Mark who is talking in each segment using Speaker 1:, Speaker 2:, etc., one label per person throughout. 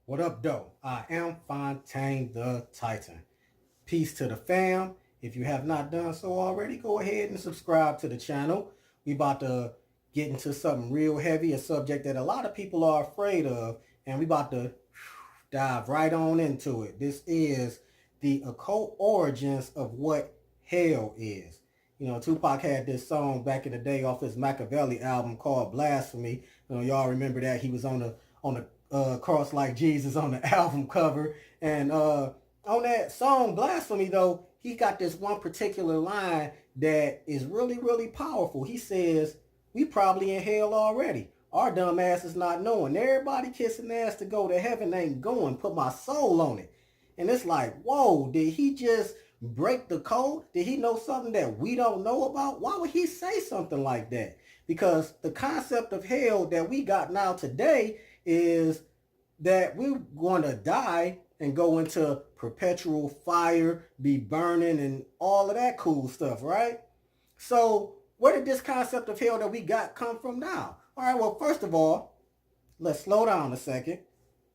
Speaker 1: What up, though? I am Fontaine the Titan. Peace to the fam. If you have not done so already, go ahead and subscribe to the channel. We about to get into something real heavy, a subject that a lot of people are afraid of, and we about to dive right on into it. This is the occult origins of what hell is. You know, Tupac had this song back in the day off his Machiavelli album called Blasphemy. You know, y'all remember that he was on the cross like Jesus on the album cover. And on that song Blasphemy, though, he got this one particular line that is really, really powerful. He says, we probably in hell already. Our dumb ass is not knowing. Everybody kissing ass to go to heaven ain't going. Put my soul on it. And it's like, whoa, did he just break the code? Did he know something that we don't know about? Why would he say something like that? Because the concept of hell that we got now today is that we're going to die and go into perpetual fire, be burning and all of that cool stuff, right? So where did this concept of hell that we got come from now? All right, well, first of all, let's slow down a second,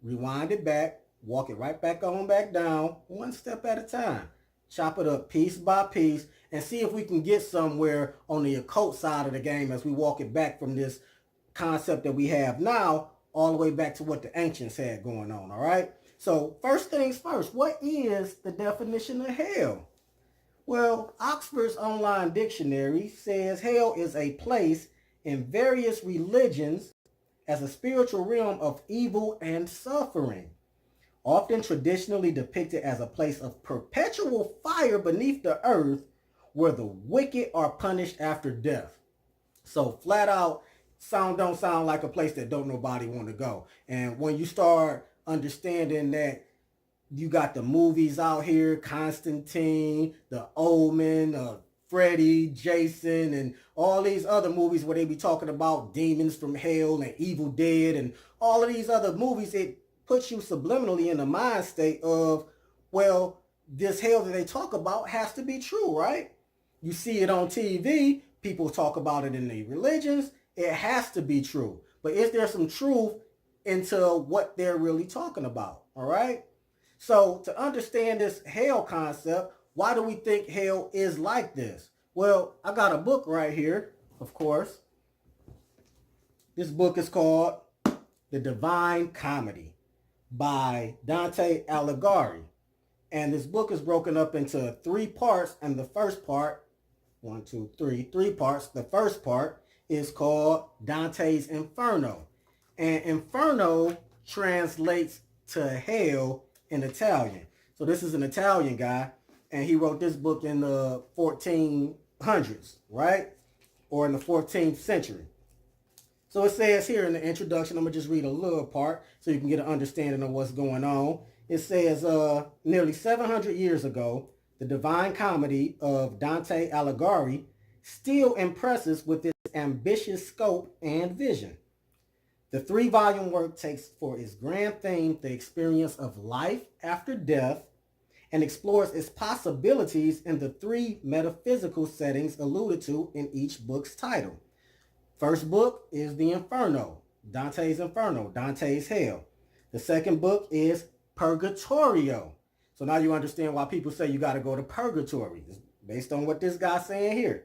Speaker 1: rewind it back, walk it right back on back down, one step at a time. Chop it up piece by piece and see if we can get somewhere on the occult side of the game as we walk it back from this concept that we have now all the way back to what the ancients had going on, all right? So first things first, what is the definition of hell? Well, Oxford's online dictionary says hell is a place in various religions as a spiritual realm of evil and suffering, often traditionally depicted as a place of perpetual fire beneath the earth where the wicked are punished after death. So flat out, don't sound like a place that don't nobody want to go. And when you start understanding that you got the movies out here, Constantine, The Omen, Freddy, Jason, and all these other movies where they be talking about demons from hell and Evil Dead and all of these other movies, it puts you subliminally in the mind state of, well, this hell that they talk about has to be true, right? You see it on TV, people talk about it in the religions, it has to be true. But is there some truth into what they're really talking about, all right? So to understand this hell concept, why do we think hell is like this? Well, I got a book right here, of course. This book is called The Divine Comedy by Dante Alighieri. And this book is broken up into three parts. And the first part, three parts. The first part is called Dante's Inferno. And Inferno translates to hell in Italian. So this is an Italian guy, and he wrote this book in the 1400s, right? Or in the 14th century. So it says here in the introduction, I'm going to just read a little part so you can get an understanding of what's going on. It says, nearly 700 years ago, the Divine Comedy of Dante Alighieri still impresses with its ambitious scope and vision. The three-volume work takes for its grand theme the experience of life after death and explores its possibilities in the three metaphysical settings alluded to in each book's title. First book is the Inferno, Dante's Inferno, Dante's Hell. The second book is Purgatorio. So now you understand why people say you got to go to purgatory. It's based on what this guy's saying here.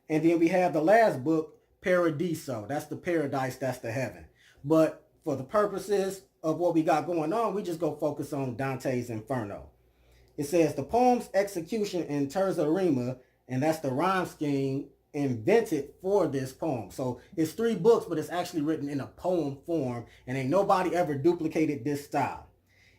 Speaker 1: And then we have the last book, Paradiso. That's the paradise, that's the heaven. But for the purposes of what we got going on, we just go focus on Dante's Inferno. It says the poem's execution in terza rima, and that's the rhyme scheme invented for this poem. So it's three books, but it's actually written in a poem form, and ain't nobody ever duplicated this style.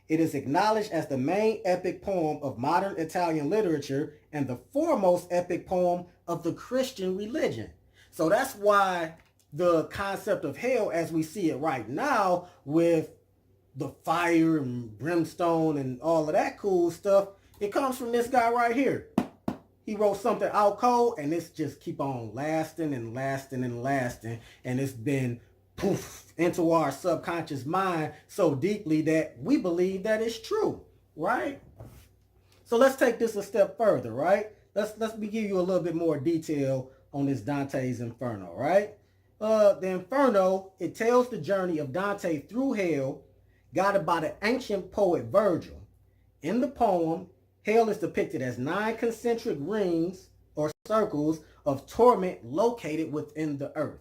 Speaker 1: It is acknowledged as the main epic poem of modern Italian literature and the foremost epic poem of the Christian religion. So that's why the concept of hell as we see it right now with the fire and brimstone and all of that cool stuff, it comes from this guy right here. He wrote something out cold, and it's just keep on lasting and lasting and lasting, and it's been poof into our subconscious mind so deeply that we believe that it's true, right? So let's take this a step further, right? Let's give you a little bit more detail on this Dante's Inferno, right? The Inferno, it tells the journey of Dante through hell, guided by the ancient poet Virgil. In the poem, hell is depicted as 9 concentric rings or circles of torment located within the earth.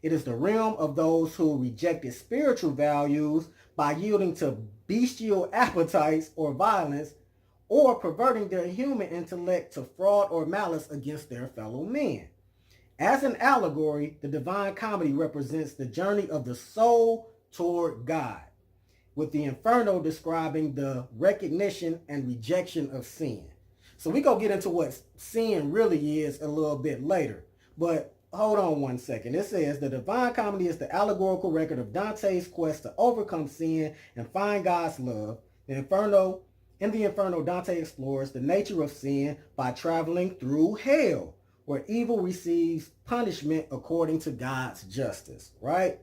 Speaker 1: It is the realm of those who rejected spiritual values by yielding to bestial appetites or violence, or perverting their human intellect to fraud or malice against their fellow men. As an allegory, the Divine Comedy represents the journey of the soul toward God, with the Inferno describing the recognition and rejection of sin. So we gonna get into what sin really is a little bit later. But hold on one second. It says the Divine Comedy is the allegorical record of Dante's quest to overcome sin and find God's love. In the Inferno, Dante explores the nature of sin by traveling through hell, where evil receives punishment according to God's justice, right?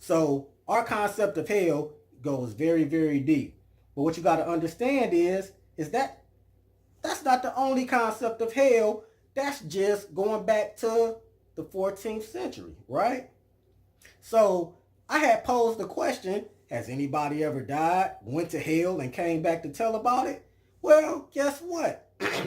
Speaker 1: So our concept of hell goes very, very deep. But what you got to understand is that that's not the only concept of hell. That's just going back to the 14th century, right? So I had posed the question, has anybody ever died, went to hell, and came back to tell about it? Well, guess what? A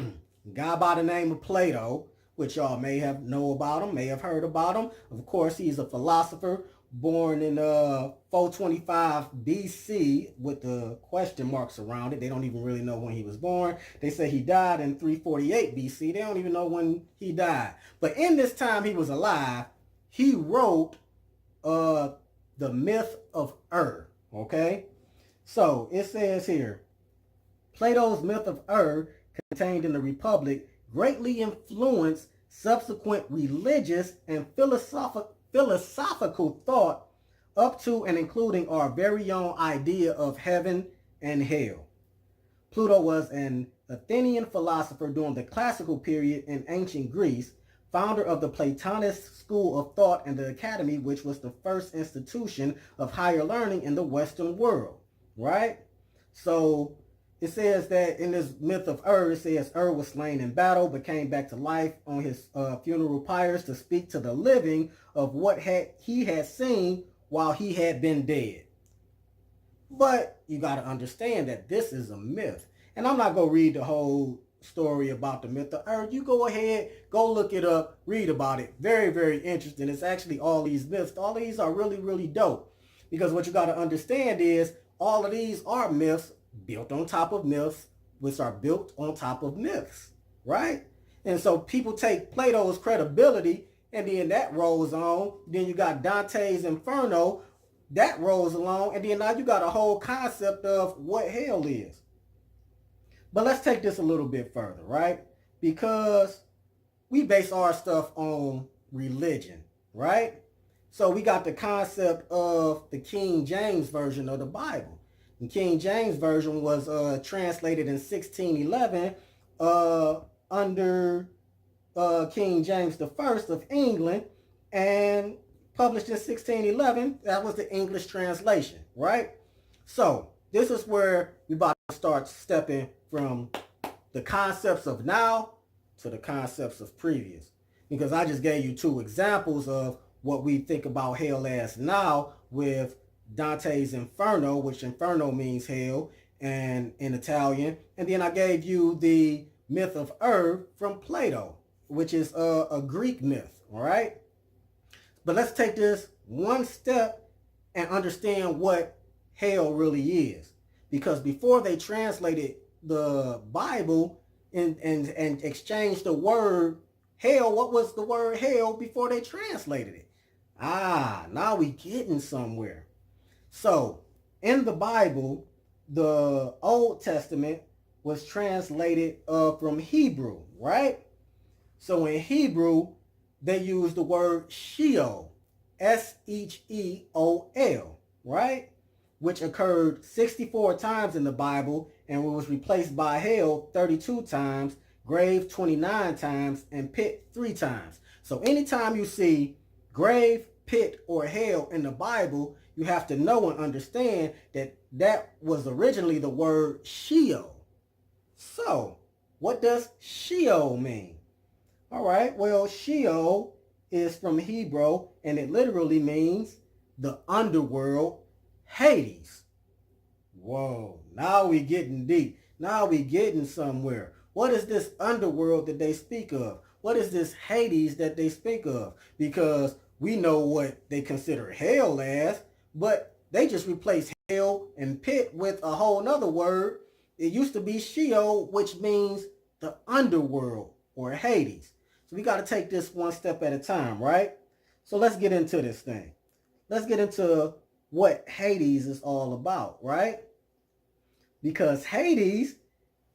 Speaker 1: guy by the name of Plato, which y'all may have know about him, may have heard about him. Of course, he's a philosopher born in 425 BC with the question marks around it. They don't even really know when he was born. They say he died in 348 BC. They don't even know when he died. But in this time he was alive, he wrote the myth of okay? So it says here, Plato's myth of contained in the Republic greatly influenced subsequent religious and philosophical thought up to and including our very own idea of heaven and hell. Plato was an Athenian philosopher during the classical period in ancient Greece, founder of the Platonist school of thought and the academy, which was the first institution of higher learning in the Western world, right? So it says that in this myth of it says was slain in battle, but came back to life on his funeral pyres to speak to the living of what he had seen while he had been dead. But you got to understand that this is a myth. And I'm not going to read the whole story about the myth of You go ahead, go look it up, read about it. Very, very interesting. It's actually all these myths. All these are really, really dope. Because what you got to understand is all of these are myths built on top of myths, which are built on top of myths, right? And so people take Plato's credibility, and then that rolls on. Then you got Dante's Inferno, that rolls along, and then now you got a whole concept of what hell is. But let's take this a little bit further, right? Because we base our stuff on religion, right? So we got the concept of the King James Version of the Bible. The King James Version was translated in 1611 under King James I of England and published in 1611. That was the English translation, right? So this is where we about to start stepping from the concepts of now to the concepts of previous. Because I just gave you 2 examples of what we think about hell as now with Dante's Inferno, which Inferno means hell and in Italian. And then I gave you the myth of from Plato, which is a Greek myth, all right? But let's take this one step and understand what hell really is. Because before they translated the Bible and exchanged the word hell, what was the word hell before they translated it? Now we getting somewhere. So in the Bible, the Old Testament was translated from Hebrew, right? So in Hebrew, they use the word Sheol, S-H-E-O-L, right? Which occurred 64 times in the Bible and was replaced by hell 32 times, grave 29 times, and pit 3 times. So anytime you see grave, pit, or hell in the Bible, you have to know and understand that that was originally the word Sheol. So what does Sheol mean? All right, well, Sheol is from Hebrew, and it literally means the underworld, Hades. whoa. Now we getting deep. Now we getting somewhere. What is this underworld that they speak of? What is this Hades that they speak of? Because we know what they consider hell as, but they just replaced hell and pit with a whole nother word. It used to be Sheol, which means the underworld or Hades. So we got to take this one step at a time, right? So let's get into this thing. Let's get into what Hades is all about, right? Because Hades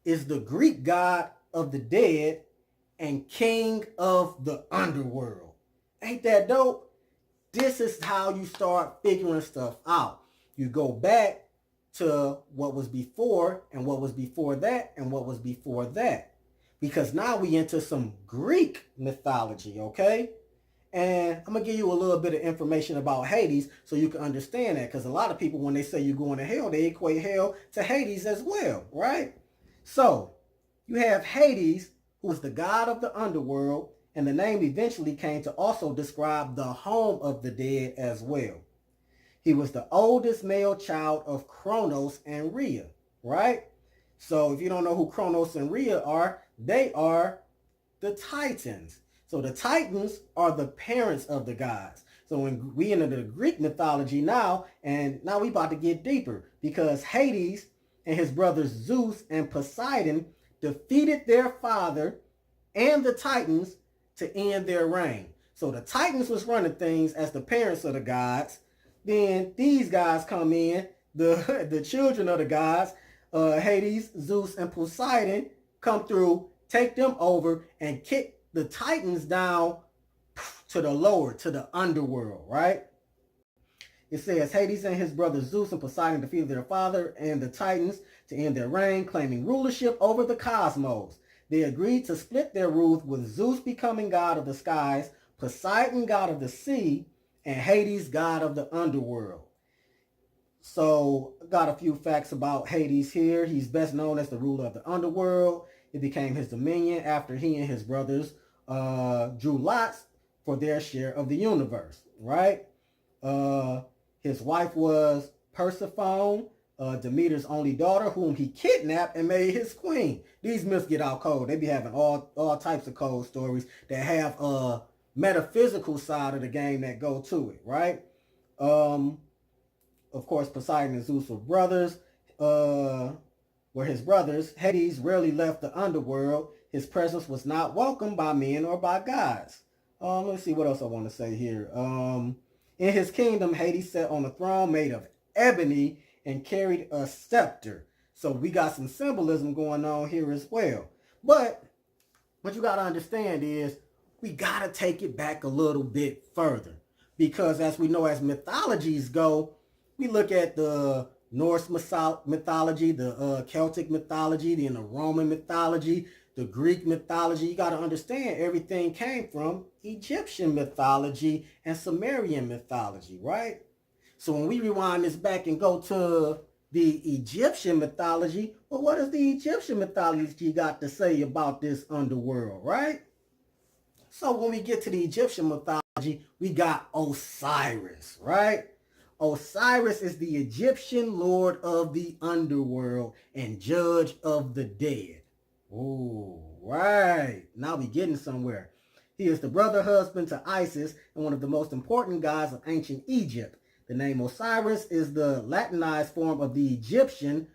Speaker 1: is the Greek god of the dead and king of the underworld. Ain't that dope? This is how you start figuring stuff out. You go back to what was before and what was before that and what was before that. Because now we into some Greek mythology, okay? And I'm going to give you a little bit of information about Hades so you can understand that. Because a lot of people, when they say you're going to hell, they equate hell to Hades as well, right? So you have Hades, who is the god of the underworld, and the name eventually came to also describe the home of the dead as well. He was the oldest male child of Kronos and Rhea, right? So if you don't know who Kronos and Rhea are, they are the Titans. So the Titans are the parents of the gods. So when we enter the Greek mythology now, and now we about to get deeper, because Hades and his brothers Zeus and Poseidon defeated their father and the Titans to end their reign. So the Titans was running things as the parents of the gods. Then these guys come in, the children of the gods, Hades, Zeus, and Poseidon come through, take them over, and kick the Titans down to the lower, to the underworld, right? It says, Hades and his brothers Zeus and Poseidon defeated their father and the Titans to end their reign, claiming rulership over the cosmos. They agreed to split their rule, with Zeus becoming god of the skies, Poseidon god of the sea, and Hades god of the underworld. So, got a few facts about Hades here. He's best known as the ruler of the underworld. It became his dominion after he and his brothers drew lots for their share of the universe, right? His wife was Persephone, Demeter's only daughter, whom he kidnapped and made his queen. These myths get out cold. They be having all types of cold stories that have a metaphysical side of the game that go to it, right? Of course, Poseidon and Zeus were brothers. Were his brothers. Hades rarely left the underworld. His presence was not welcomed by men or by gods. Let's see what else I want to say here. In his kingdom, Hades sat on a throne made of ebony and carried a scepter. So we got some symbolism going on here as well. But what you got to understand is we got to take it back a little bit further. Because as we know, as mythologies go, we look at the Norse mythology, the Celtic mythology, the Roman mythology, the Greek mythology. You got to understand everything came from Egyptian mythology and Sumerian mythology, right? So when we rewind this back and go to the Egyptian mythology, well, what does the Egyptian mythology got to say about this underworld, right? So when we get to the Egyptian mythology, we got Osiris, right? Osiris is the Egyptian lord of the underworld and judge of the dead. Oh, right. Now we getting somewhere. He is the brother husband to Isis and one of the most important gods of ancient Egypt. The name Osiris is the Latinized form of the Egyptian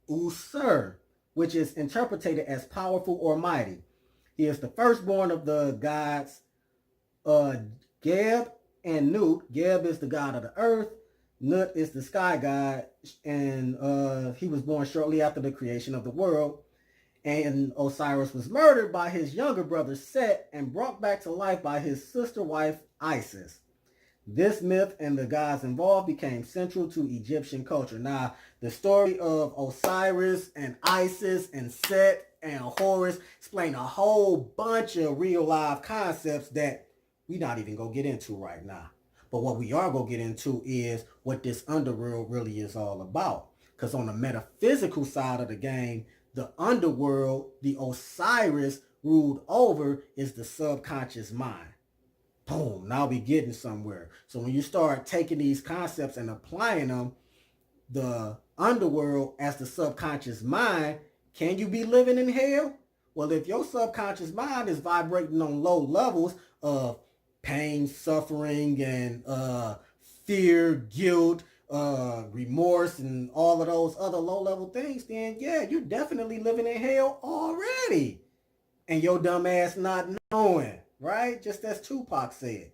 Speaker 1: Usur, which is interpreted as powerful or mighty. He is the firstborn of the gods Geb and Nut. Geb is the god of the earth. Nut is the sky god, and he was born shortly after the creation of the world. And Osiris was murdered by his younger brother Set and brought back to life by his sister wife Isis. This myth and the gods involved became central to Egyptian culture. Now, the story of Osiris and Isis and Set and Horus explain a whole bunch of real life concepts that we not even gonna get into right now. But what we are gonna get into is what this underworld really is all about. Because on the metaphysical side of the game, the underworld, the Osiris ruled over, is the subconscious mind. Boom, now we getting somewhere. So when you start taking these concepts and applying them, the underworld as the subconscious mind, can you be living in hell? Well, if your subconscious mind is vibrating on low levels of pain, suffering, and fear, guilt, remorse, and all of those other low-level things, then yeah, you're definitely living in hell already. And your dumb ass not knowing, right? Just as Tupac said.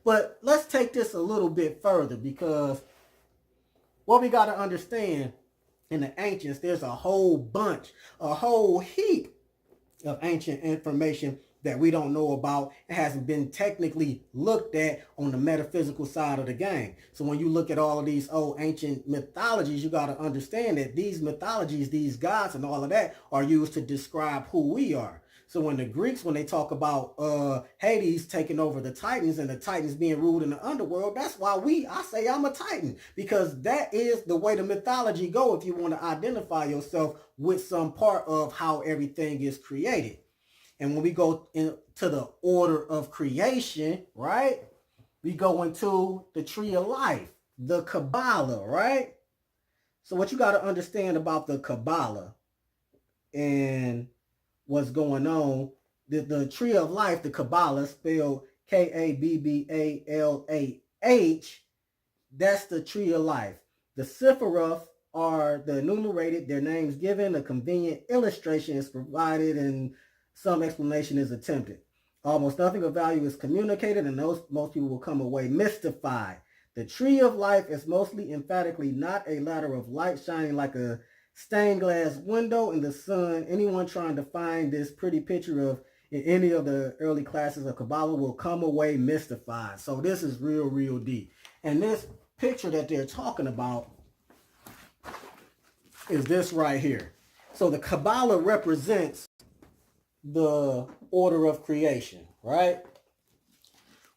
Speaker 1: But let's take this a little bit further, because what we got to understand, in the ancients, there's a whole bunch, a whole heap of ancient information that we don't know about and hasn't been technically looked at on the metaphysical side of the game. So when you look at all of these old ancient mythologies, you got to understand that these mythologies, these gods and all of that are used to describe who we are. So when the Greeks, when they talk about Hades taking over the Titans and the Titans being ruled in the underworld, that's why I say I'm a Titan, because that is the way the mythology go if you want to identify yourself with some part of how everything is created. And when we go into the order of creation, right, we go into the tree of life, the Kabbalah, right? So what you got to understand about the Kabbalah and what's going on, the tree of life, the Kabbalah, spelled Kabbalah, that's the tree of life. The Sephiroth are the enumerated, their names given, a convenient illustration is provided, and some explanation is attempted. Almost nothing of value is communicated, and most people will come away mystified. The tree of life is mostly emphatically not a ladder of light shining like a stained glass window in the sun. Anyone trying to find this pretty picture of in any of the early classes of Kabbalah will come away mystified. So this is real, real deep. And this picture that they're talking about is this right here. So the Kabbalah represents the order of creation, right?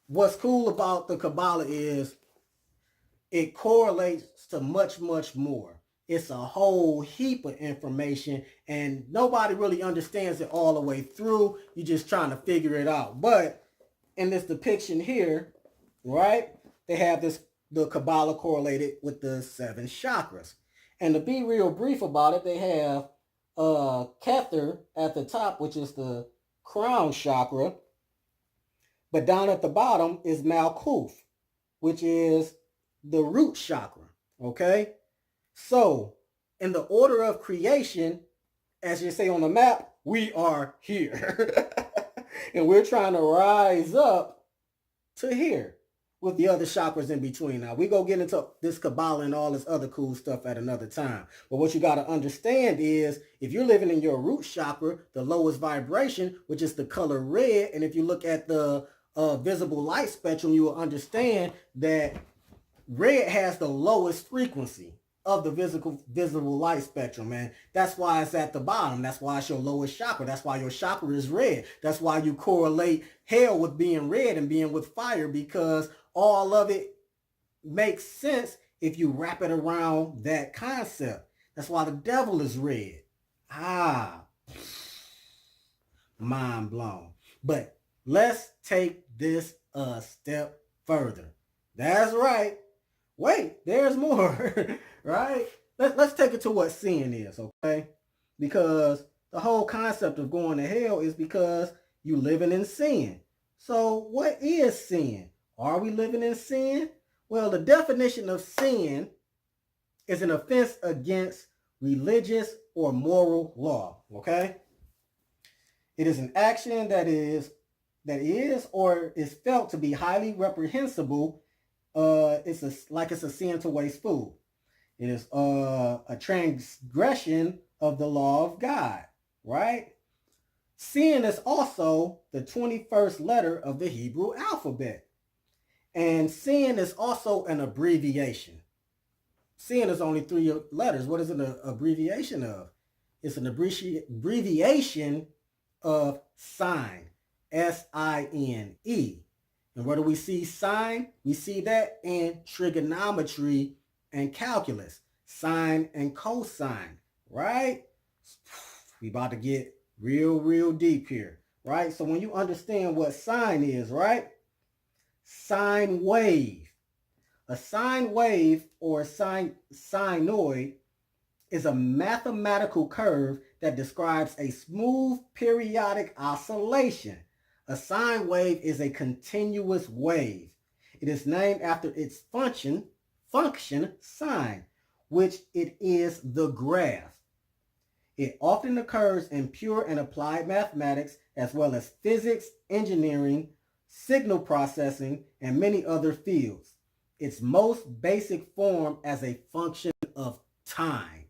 Speaker 1: What's cool about the Kabbalah is it correlates to much, much more. It's a whole heap of information, and nobody really understands it all the way through. You're just trying to figure it out. But in this depiction here, right, they have the Kabbalah correlated with the 7 chakras. And to be real brief about it, they have Kether at the top, which is the crown chakra. But down at the bottom is Malkuth, which is the root chakra, okay? So, in the order of creation, as you say on the map, we are here. And we're trying to rise up to here with the other chakras in between. Now, we go get into this Kabbalah and all this other cool stuff at another time. But what you got to understand is, if you're living in your root chakra, the lowest vibration, which is the color red, and if you look at the visible light spectrum, you will understand that red has the lowest frequency of the visible light spectrum, man. That's why it's at the bottom. That's why it's your lowest chakra. That's why your chakra is red. That's why you correlate hell with being red and being with fire, because all of it makes sense if you wrap it around that concept. That's why the devil is red. Mind blown. But let's take this a step further. That's right. Wait, there's more, right? Let's take it to what sin is, okay? Because the whole concept of going to hell is because you living in sin. So what is sin? Are we living in sin? Well, the definition of sin is an offense against religious or moral law, okay? It is an action that is or is felt to be highly reprehensible. It's a sin to waste food. It is a transgression of the law of God, right? Sin is also the 21st letter of the Hebrew alphabet. And sin is also an abbreviation. Sin is only 3 letters. What is it an abbreviation of? It's an abbreviation of sign, S-I-N-E. And where do we see sine? We see that in trigonometry and calculus, sine and cosine, right? We about to get real deep here, right? So when you understand what sine is, right? Sine wave. A sine wave or sinoid is a mathematical curve that describes a smooth periodic oscillation. A sine wave is a continuous wave. It is named after its function sine, which it is the graph. It often occurs in pure and applied mathematics, as well as physics, engineering, signal processing, and many other fields. Its most basic form as a function of time.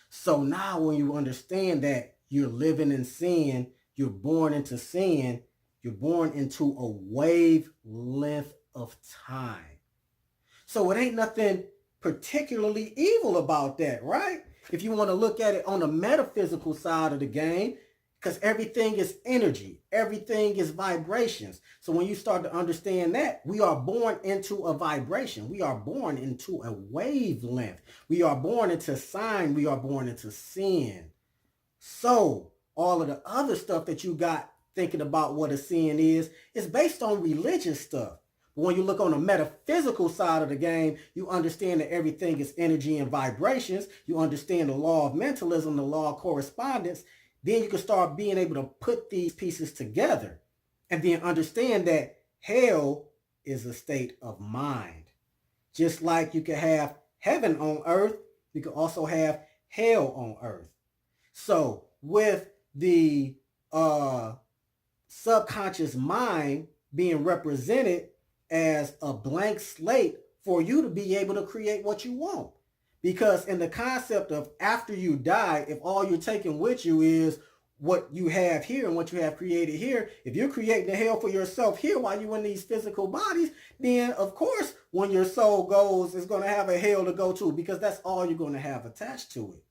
Speaker 1: So now when you understand that you're living in sin, you're born into sin, you're born into a wavelength of time. So it ain't nothing particularly evil about that, right? If you want to look at it on the metaphysical side of the game, because everything is energy, everything is vibrations. So when you start to understand that, we are born into a vibration. We are born into a wavelength. We are born into sign. We are born into sin. So all of the other stuff that you got thinking about what a sin is based on religious stuff. But when you look on the metaphysical side of the game, you understand that everything is energy and vibrations. You understand the law of mentalism, the law of correspondence. Then you can start being able to put these pieces together and then understand that hell is a state of mind. Just like you can have heaven on earth, you can also have hell on earth. So with the subconscious mind being represented as a blank slate for you to be able to create what you want. Because in the concept of after you die, if all you're taking with you is what you have here and what you have created here, if you're creating a hell for yourself here while you're in these physical bodies, then of course when your soul goes, it's going to have a hell to go to, because that's all you're going to have attached to it.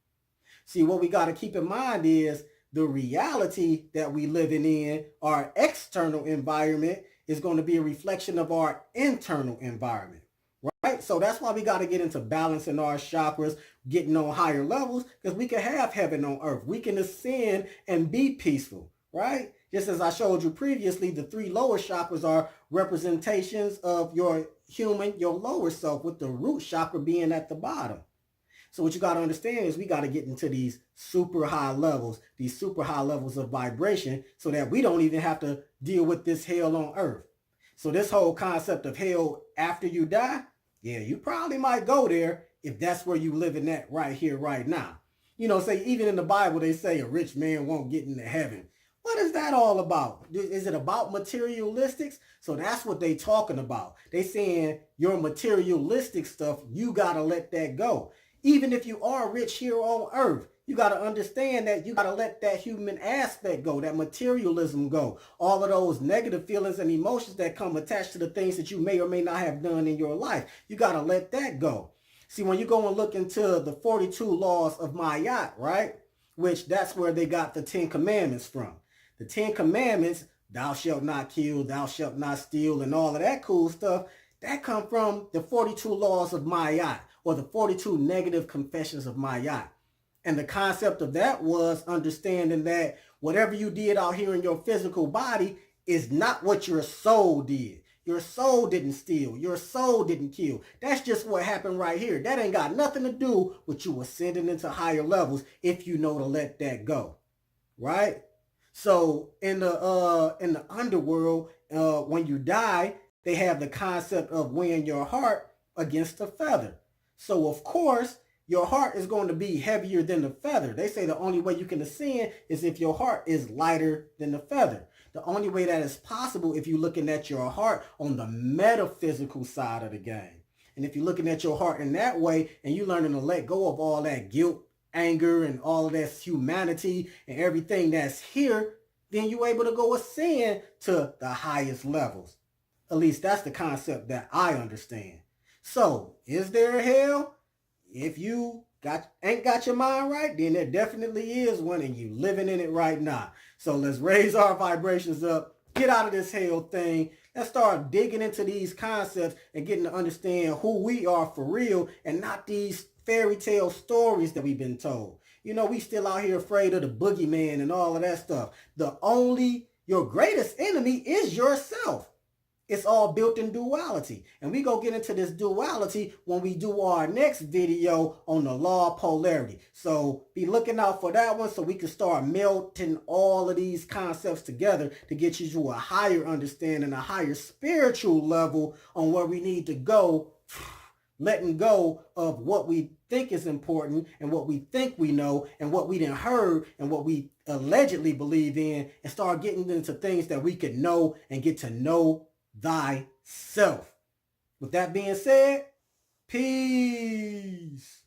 Speaker 1: See, what we got to keep in mind is the reality that we living in, our external environment, is going to be a reflection of our internal environment, right? So that's why we got to get into balancing our chakras, getting on higher levels, because we can have heaven on earth. We can ascend and be peaceful, right? Just as I showed you previously, the 3 lower chakras are representations of your human, your lower self, with the root chakra being at the bottom. So what you got to understand is we got to get into these super high levels, of vibration, so that we don't even have to deal with this hell on earth. So this whole concept of hell after you die, yeah, you probably might go there if that's where you living at right here, right now. You know, say even in the Bible, they say a rich man won't get into heaven. What is that all about? Is it about materialistics? So that's what they talking about. They saying your materialistic stuff, you got to let that go. Even if you are rich here on earth, you got to understand that you got to let that human aspect go, that materialism go. All of those negative feelings and emotions that come attached to the things that you may or may not have done in your life, you got to let that go. See, when you go and look into the 42 laws of Ma'at, right, which that's where they got the 10 commandments from. The 10 commandments, thou shalt not kill, thou shalt not steal, and all of that cool stuff, that come from the 42 laws of Ma'at, or the 42 negative confessions of Ma'at. And the concept of that was understanding that whatever you did out here in your physical body is not what your soul did. Your soul didn't steal. Your soul didn't kill. That's just what happened right here. That ain't got nothing to do with you ascending into higher levels if you know to let that go. Right? So in the underworld, when you die, they have the concept of weighing your heart against a feather. So of course, your heart is going to be heavier than the feather. They say the only way you can ascend is if your heart is lighter than the feather. The only way that is possible if you're looking at your heart on the metaphysical side of the game. And if you're looking at your heart in that way and you're learning to let go of all that guilt, anger, and all of that humanity and everything that's here, then you're able to go ascend to the highest levels. At least that's the concept that I understand. So, is there a hell? If you ain't got your mind right, then there definitely is one, and you living in it right now. So let's raise our vibrations up, get out of this hell thing. Let's start digging into these concepts and getting to understand who we are for real, and not these fairy tale stories that we've been told. You know, we still out here afraid of the boogeyman and all of that stuff. Your greatest enemy is yourself. It's all built in duality. And we go get into this duality when we do our next video on the law of polarity. So be looking out for that one so we can start melting all of these concepts together to get you to a higher understanding, a higher spiritual level on where we need to go, letting go of what we think is important and what we think we know and what we done heard and what we allegedly believe in, and start getting into things that we can know and get to know thyself. With that being said, peace.